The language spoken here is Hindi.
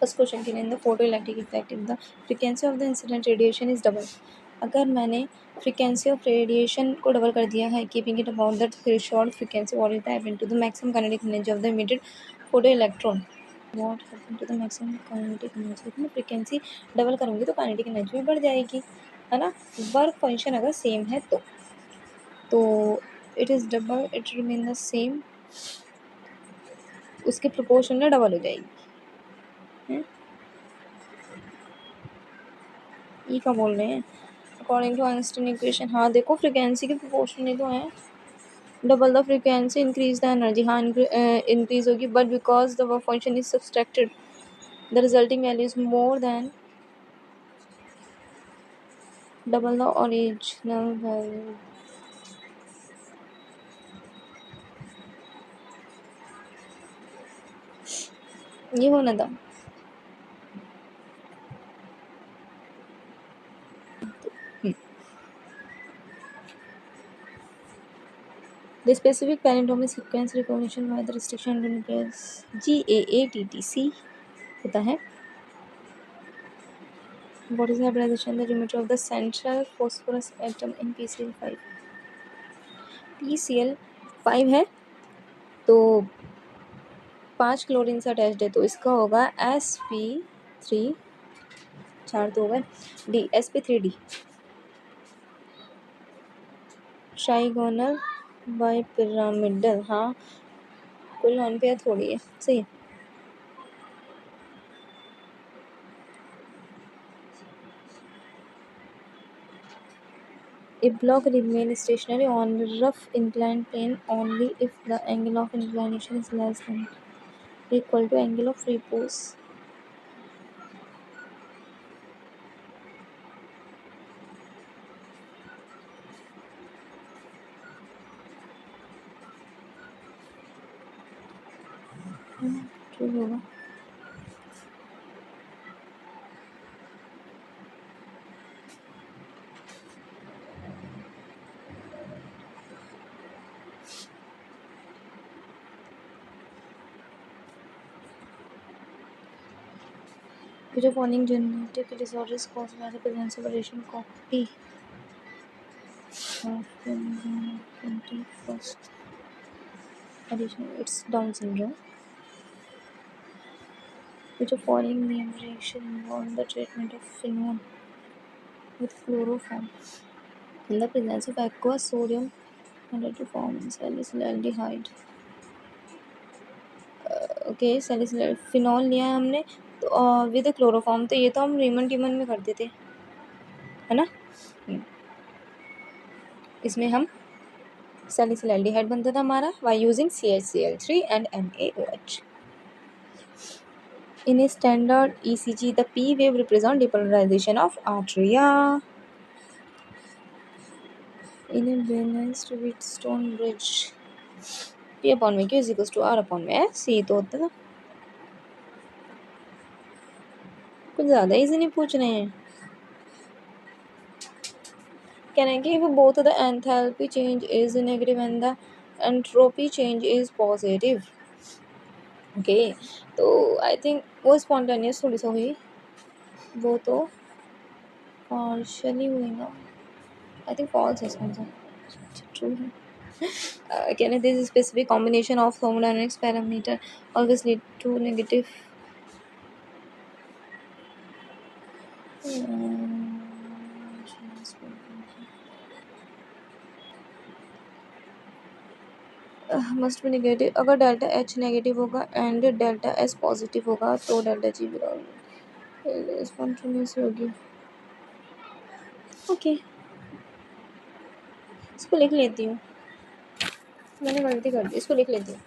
फर्स्ट क्वेश्चन के लिए, in the photoelectric effect the frequency of the incident radiation is double. अगर मैंने फ्रिक्वेंसी ऑफ रेडिएशन को डबल कर दिया है, keeping it about the threshold frequency, what is the happen to the maximum kinetic energy of the emitted photoelectron, what happen to the maximum kinetic energy. मैं फ्रिक्वेंसी डबल करूँगी तो काइनेटिक एनर्जी भी बढ़ जाएगी, है ना। वर्क फंक्शन अगर सेम है तो it is double, it remain the same, उसके प्रोपोर्शन में डबल हो जाएगी। ये क्या बोल रहे हैं, अकॉर्डिंग टू आइंस्टीन इक्वेशन। हाँ देखो, फ्रिक्वेंसी के प्रोपोर्शन ही तो है, double the frequency increase the energy. हाँ इंक्रीज होगी, but because the work function is subtracted the resulting value is more than double the original value. ये होना था। The specific paradigm is sequence recognition by the restriction to nucleus, GAATTC होता है। What is the hybridization, the geometry of the central phosphorus atom in PCl5? PCl5 है तो 5 क्लोरीन से अटैच्ड है, तो इसका होगा sp3, 4 तो हो गए, डी sp3d, ट्राइगोनल बाइपिरामिडल। हाँ कोई लॉन पेयर थोड़ी है, सही है। A block remains stationary on rough inclined plane only if the angle of inclination is less than or equal to angle of repose. True होगा। Which of following genetic disorder is caused by the presence of a radiation copy of the 21st edition? It's Down syndrome. Which of following name reaction involve the treatment of phenol with chloroform in the presence of aqueous sodium and to form salicylaldehyde? Okay, सैलिसिलाइड फिनॉल लिया है हमने तो विद क्लोरोफॉर्म, तो ये तो हम रीमन टीमन में करते थे, है ना। इसमें हम सैलिसिलाइड बनता था हमारा by using CHCl3 and NaOH. In a standard ECG, the P wave represents depolarization of atria. In a balanced Wheatstone bridge, P upon V Q is equals to R upon V S. ये तो होता था, कुछ ज़्यादा इजी नहीं पूछ रहे हैं। कहना है कि if both the enthalpy change is negative and the entropy change is positive. Okay तो आई थिंक वो स्पॉन्टेनियस थोड़ी सा हुई, वो तो पार्शली हुई ना, आई थिंक फॉल्स है इसमें से, ट्रू है। कहने this specific combination of thermodynamics parameter always lead to negative must be negative. अगर डेल्टा H नेगेटिव होगा एंड डेल्टा S पॉजिटिव होगा तो डेल्टा G भी स्पॉन्टेनियस होगी। ओके इसको लिख लेती हूँ, मैंने गलती कर दी, इसको लिख लेती हूँ।